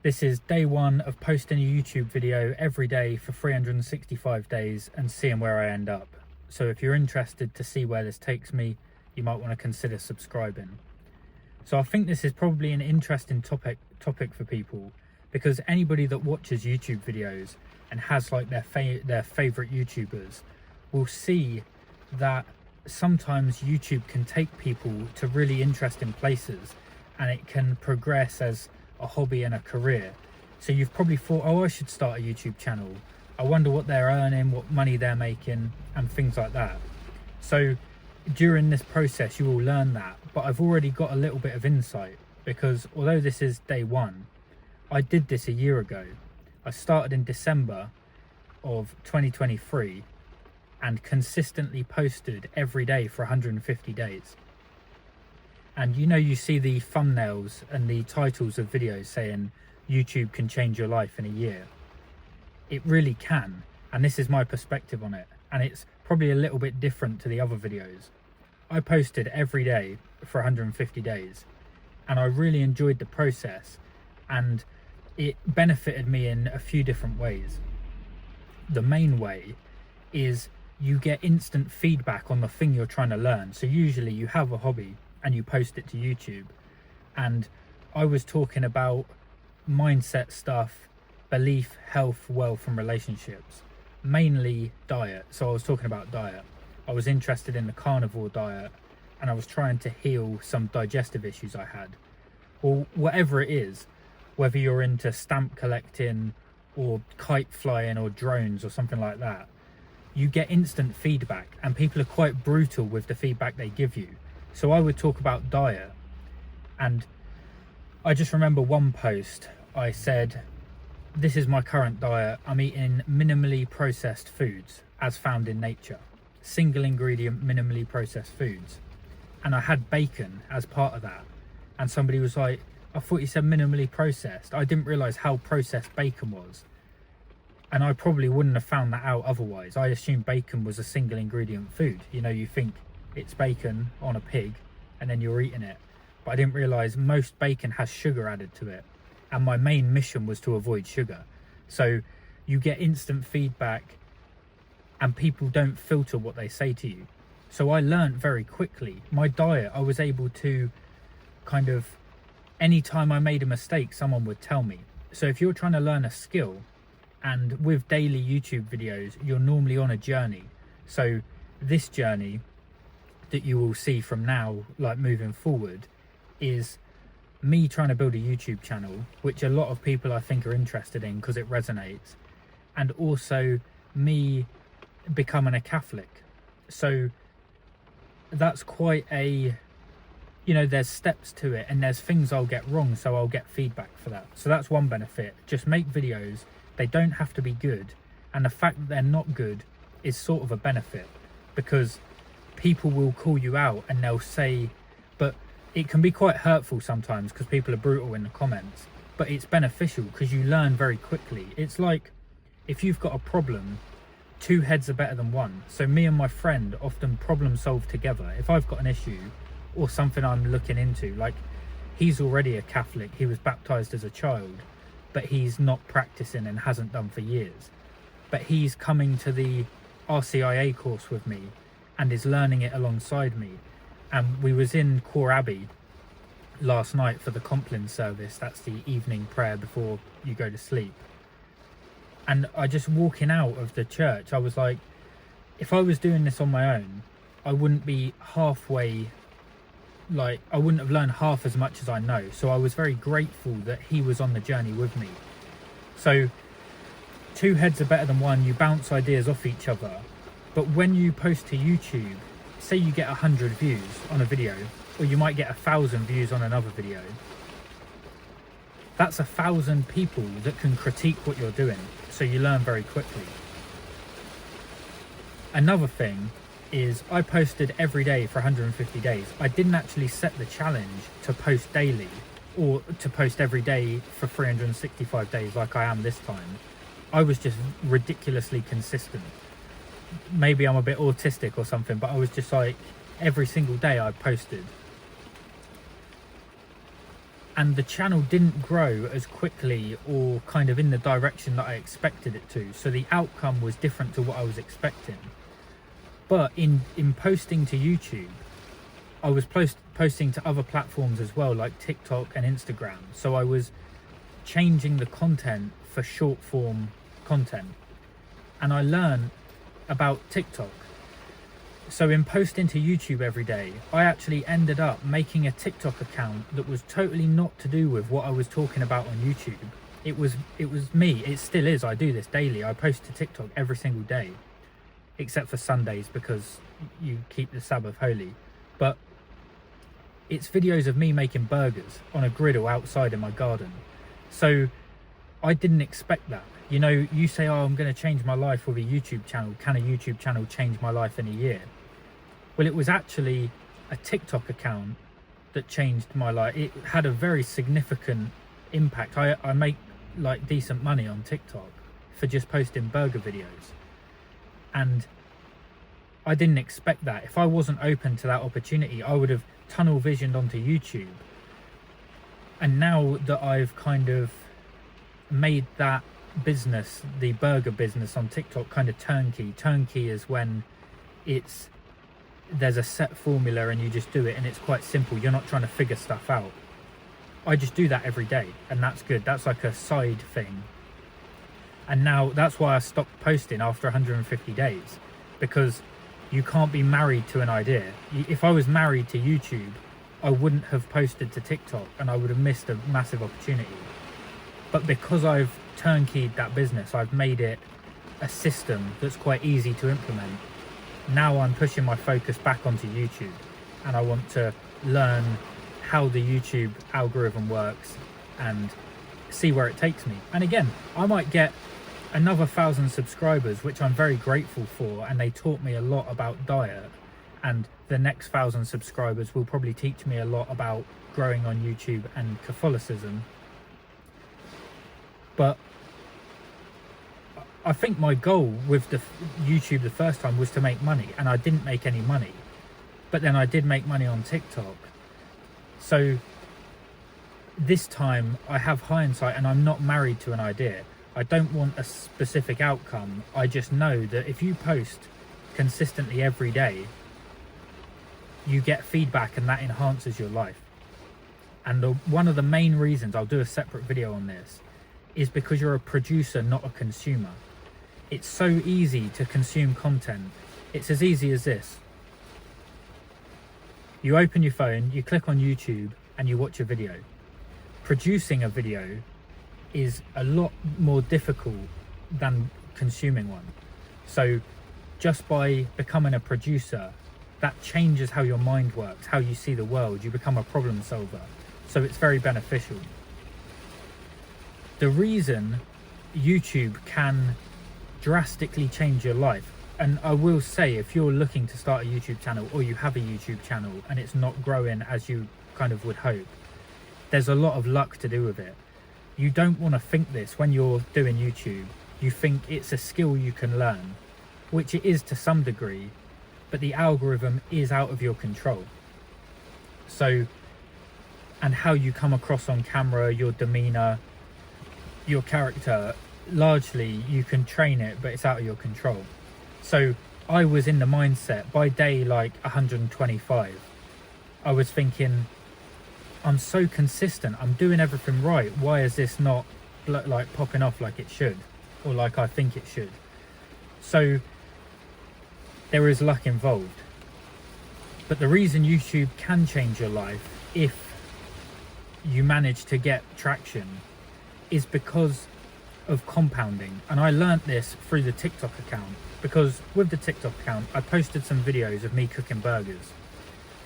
This is day one of posting a YouTube video every day for 365 days and seeing where I end up. So if you're interested to see where this takes me, you might want to consider subscribing. So I think this is probably an interesting topic for people, because anybody that watches YouTube videos and has like their favorite YouTubers will see that sometimes YouTube can take people to really interesting places and it can progress as a hobby and a career. So you've probably thought, oh, I should start a YouTube channel. I wonder what they're earning, what money they're making, and things like that. So during this process, you will learn that. But I've already got a little bit of insight, because although this is day one, I did this a year ago. I started in December of 2023 and consistently posted every day for 150 days. And you know, you see the thumbnails and the titles of videos saying YouTube can change your life in a year. It really can, and this is my perspective on it, and it's probably a little bit different to the other videos. I posted every day for 150 days and I really enjoyed the process, and it benefited me in a few different ways. The main way is you get instant feedback on the thing you're trying to learn. So usually you have a hobby and you post it to YouTube, and I was talking about mindset stuff, belief, health, wealth and relationships, mainly diet. So I was talking about diet. I was interested in the carnivore diet and I was trying to heal some digestive issues I had, or whatever it is, whether you're into stamp collecting or kite flying or drones or something like that. You get instant feedback and people are quite brutal with the feedback they give you. So I would talk about diet, and I just remember one post I said, this is my current diet. I'm eating minimally processed foods as found in nature, single ingredient minimally processed foods. And I had bacon as part of that, and somebody was like, I thought you said minimally processed. I didn't realize how processed bacon was, and I probably wouldn't have found that out otherwise. I assumed bacon was a single ingredient food. You know, you think it's bacon on a pig and then you're eating it, but I didn't realize most bacon has sugar added to it, and my main mission was to avoid sugar. So you get instant feedback and people don't filter what they say to you. So I learned very quickly. My diet, I was able to kind of, anytime I made a mistake, someone would tell me. So if you're trying to learn a skill, and with daily YouTube videos, you're normally on a journey. So this journey that you will see from now, like moving forward, is me trying to build a YouTube channel, which a lot of people I think are interested in because it resonates, and also me becoming a Catholic. So that's quite a, you know, there's steps to it and there's things I'll get wrong, so I'll get feedback for that. So that's one benefit. Just make videos. They don't have to be good, and the fact that they're not good is sort of a benefit, because people will call you out and they'll say, but it can be quite hurtful sometimes because people are brutal in the comments, but it's beneficial because you learn very quickly. It's like if you've got a problem, two heads are better than one. So me and my friend often problem solve together. If I've got an issue or something I'm looking into, like he's already a Catholic, he was baptized as a child, but he's not practicing and hasn't done for years, but he's coming to the RCIA course with me and is learning it alongside me. And we was in Core Abbey last night for the Compline service. That's the evening prayer before you go to sleep. And I just walking out of the church, I was like, if I was doing this on my own, I wouldn't be halfway, like I wouldn't have learned half as much as I know. So I was very grateful that he was on the journey with me. So two heads are better than one. You bounce ideas off each other. But when you post to YouTube, say you get 100 views on a video, or you might get 1,000 views on another video, that's 1,000 people that can critique what you're doing. So you learn very quickly. Another thing is I posted every day for 150 days. I didn't actually set the challenge to post daily or to post every day for 365 days like I am this time. I was just ridiculously consistent. Maybe I'm a bit autistic or something, but I was just like, every single day I posted. and the channel didn't grow as quickly or kind of in the direction that I expected it to. So the outcome was different to what I was expecting. But in posting to YouTube, I was posting to other platforms as well, like TikTok and Instagram. So I was changing the content for short form content. And I learned about TikTok. So in posting to YouTube every day, I actually ended up making a TikTok account that was totally not to do with what I was talking about on YouTube. It was me. It still is. I do this daily. I post to TikTok every single day, except for Sundays because you keep the Sabbath holy. But it's videos of me making burgers on a griddle outside in my garden. So I didn't expect that. You know, you say, oh, I'm going to change my life with a YouTube channel. Can a YouTube channel change my life in a year? Well, it was actually a TikTok account that changed my life. It had a very significant impact. I make like decent money on TikTok for just posting burger videos. And I didn't expect that. If I wasn't open to that opportunity, I would have tunnel visioned onto YouTube. And now that I've kind of made that business, the burger business on TikTok, kind of turnkey. Turnkey is when there's a set formula and you just do it, and it's quite simple. You're not trying to figure stuff out. I just do that every day, and that's good. That's like a side thing. And now that's why I stopped posting after 150 days, because you can't be married to an idea. If I was married to YouTube, I wouldn't have posted to TikTok and I would have missed a massive opportunity. But because I've turnkeyed that business, I've made it a system that's quite easy to implement. Now I'm pushing my focus back onto YouTube, and I want to learn how the YouTube algorithm works and see where it takes me. And again, I might get another 1,000 subscribers, which I'm very grateful for, and they taught me a lot about diet, and the next 1,000 subscribers will probably teach me a lot about growing on YouTube and Catholicism. But I think my goal with the YouTube the first time was to make money, and I didn't make any money. But then I did make money on TikTok. So this time I have hindsight, and I'm not married to an idea. I don't want a specific outcome. I just know that if you post consistently every day, you get feedback, and that enhances your life. And one of the main reasons, I'll do a separate video on this, is because you're a producer, not a consumer. It's so easy to consume content. It's as easy as this. You open your phone, you click on YouTube, and you watch a video. Producing a video is a lot more difficult than consuming one. So just by becoming a producer, that changes how your mind works, how you see the world. You become a problem solver. So it's very beneficial. The reason YouTube can drastically change your life, and I will say, if you're looking to start a YouTube channel, or you have a YouTube channel and it's not growing as you kind of would hope, there's a lot of luck to do with it. You don't want to think this when you're doing YouTube. You think it's a skill you can learn, which it is to some degree, but the algorithm is out of your control. So, and how you come across on camera, your demeanor, your character, largely you can train it, but it's out of your control. So I was in the mindset by day like 125, I was thinking, I'm so consistent, I'm doing everything right, why is this not like popping off like it should, or like I think it should? So there is luck involved. But the reason YouTube can change your life, if you manage to get traction, is because of compounding. And I learnt this through the TikTok account, because with the TikTok account I posted some videos of me cooking burgers.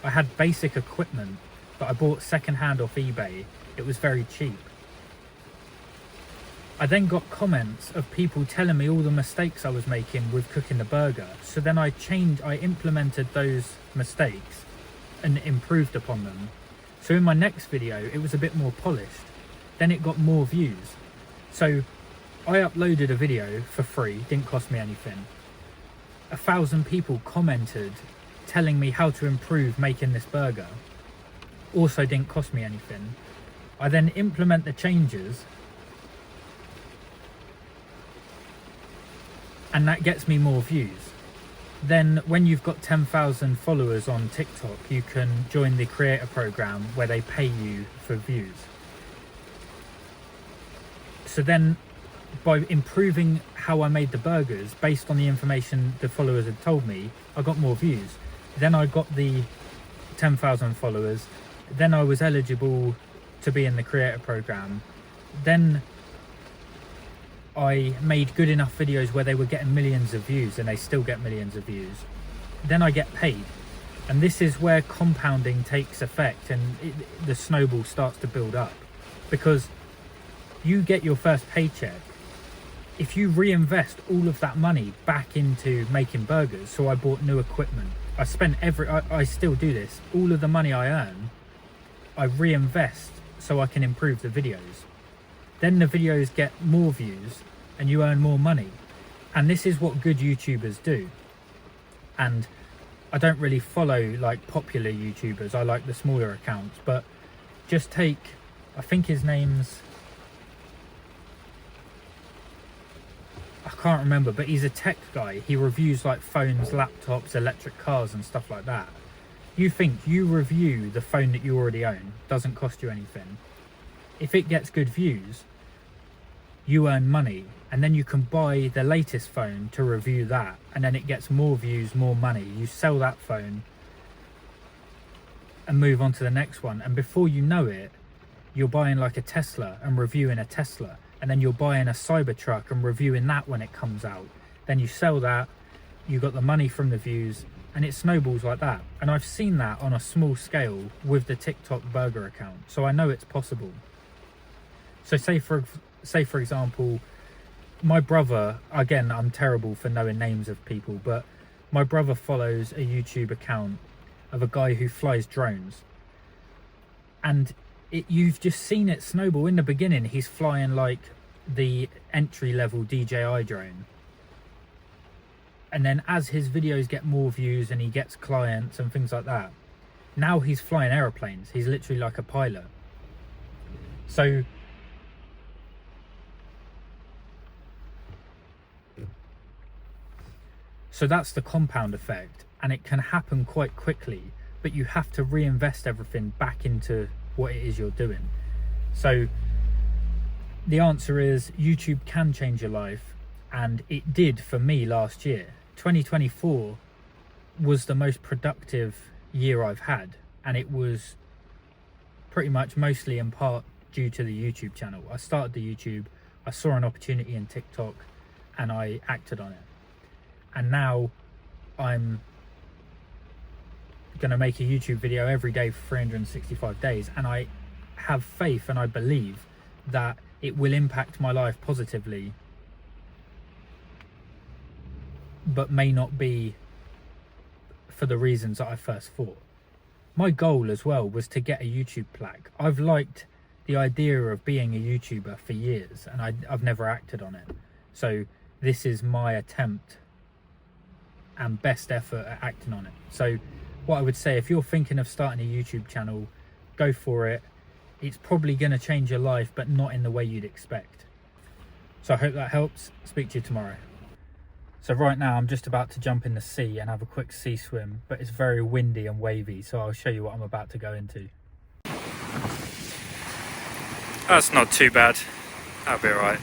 I had basic equipment that I bought secondhand off eBay. It was very cheap. I then got comments of people telling me all the mistakes I was making with cooking the burger. So then I implemented those mistakes and improved upon them. So in my next video, it was a bit more polished. Then it got more views. So I uploaded a video for free, didn't cost me anything. 1,000 people commented telling me how to improve making this burger. Also didn't cost me anything. I then implement the changes, and that gets me more views. Then when you've got 10,000 followers on TikTok, you can join the creator program where they pay you for views. So then by improving how I made the burgers based on the information the followers had told me, I got more views. Then I got the 10,000 followers. Then I was eligible to be in the creator program. Then I made good enough videos where they were getting millions of views, and they still get millions of views. Then I get paid. And this is where compounding takes effect, and the snowball starts to build up. Because you get your first paycheck. If you reinvest all of that money back into making burgers, so I bought new equipment, I spent I still do this, all of the money I earn, I reinvest so I can improve the videos. Then the videos get more views and you earn more money. And this is what good YouTubers do. And I don't really follow like popular YouTubers, I like the smaller accounts, but just take, I think his name's, I can't remember, but he's a tech guy. He reviews like phones, laptops, electric cars and stuff like that. You think you review the phone that you already own, doesn't cost you anything. If it gets good views, you earn money, and then you can buy the latest phone to review that, and then it gets more views, more money. You sell that phone and move on to the next one, and before you know it, you're buying like a Tesla and reviewing a Tesla, and then you're buying a Cybertruck and reviewing that when it comes out. Then you sell that, you got the money from the views, and it snowballs like that. And I've seen that on a small scale with the TikTok burger account, so I know it's possible. So say for example, my brother, again, I'm terrible for knowing names of people, but my brother follows a YouTube account of a guy who flies drones, and you've just seen it snowball. In the beginning, he's flying like the entry-level DJI drone, and then as his videos get more views and he gets clients and things like that, now he's flying airplanes. He's literally like a pilot. So that's the compound effect, and it can happen quite quickly, but you have to reinvest everything back into what it is you're doing. So the answer is YouTube can change your life, and it did for me last year. 2024 was the most productive year I've had, and it was pretty much mostly in part due to the YouTube channel. I started the YouTube, I saw an opportunity in TikTok, and I acted on it. And now I'm going to make a YouTube video every day for 365 days, and I have faith and I believe that it will impact my life positively, but may not be for the reasons that I first thought. My goal as well was to get a YouTube plaque. I've liked the idea of being a YouTuber for years, and I've never acted on it. So this is my attempt and best effort at acting on it. So what I would say, if you're thinking of starting a YouTube channel, go for it. It's probably going to change your life, but not in the way you'd expect. So I hope that helps. Speak to you tomorrow. So right now I'm just about to jump in the sea and have a quick sea swim, but it's very windy and wavy, so I'll show you what I'm about to go into. That's not too bad. That'll be alright.